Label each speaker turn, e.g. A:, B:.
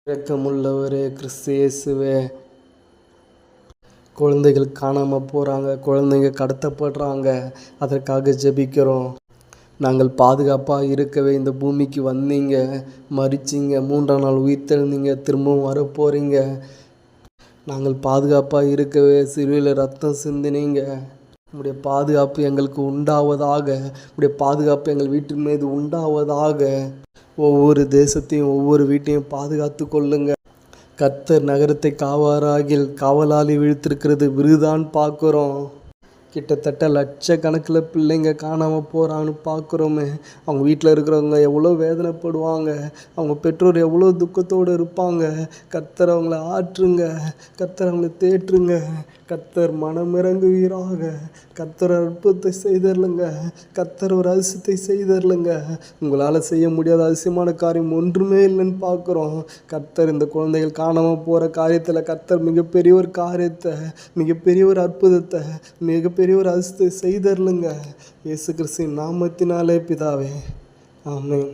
A: இரக்கமுள்ளவரே கிறிஸ்து இயேசுவே, குழந்தைகள் காணாமல் போகிறாங்க, குழந்தைங்க கடத்தப்படுறாங்க. அதற்காக ஜெபிக்கிறோம். நாங்கள் பாதுகாப்பாக இருக்கவே இந்த பூமிக்கு வந்தீங்க, மரிச்சிங்க, 3ஆம் நாள் உயிர்த்தெழுந்தீங்க, திரும்பவும் வரப்போகிறீங்க. நாங்கள் பாதுகாப்பாக இருக்கவே சிலுவையில் ரத்தம் சிந்தினீங்க. உங்களுடைய பாதுகாப்பு எங்களுக்கு உண்டாவதாக, உங்களுடைய பாதுகாப்பு எங்கள் வீட்டின் மீது உண்டாவதாக. ஒவ்வொரு தேசத்தையும் ஒவ்வொரு வீட்டையும் பாதுகாத்து கொள்ளுங்க. கர்த்தர் நகரத்தை காவாராகில் காவலாளி விழித்திருக்கிறது விருதான் பார்க்குறோம். கிட்டத்தட்ட லட்சக்கணக்கில் பிள்ளைங்க காணாமல் போகிறான்னு பார்க்குறோமே. அவங்க வீட்டில் இருக்கிறவங்க எவ்வளோ வேதனைப்படுவாங்க, அவங்க பெற்றோர் எவ்வளோ துக்கத்தோடு இருப்பாங்க. கர்த்தர் அவங்கள ஆற்றுங்க, கர்த்தர் அவங்கள தேற்றுங்க. கர்த்தர் மனமிறங்குவீராக. கர்த்தர் அற்புதத்தை செய்தரலுங்க, கர்த்தர் ஒரு அதிசயத்தை செய்தரலுங்க. உங்களால் செய்ய முடியாத அதிசயமான காரியம் ஒன்றுமே இல்லைன்னு பார்க்குறோம். கர்த்தர் இந்த குழந்தைகள் காணாமல் போகிற காரியத்தில் கர்த்தர் மிகப்பெரிய ஒரு காரியத்தை, மிகப்பெரிய ஒரு அற்புதத்தை, மிகப்பெரிய ஒரு அதிசயத்தை செய்தரலுங்க. இயேசு கிறிஸ்துவின் நாமத்தினாலே பிதாவே, ஆமென்.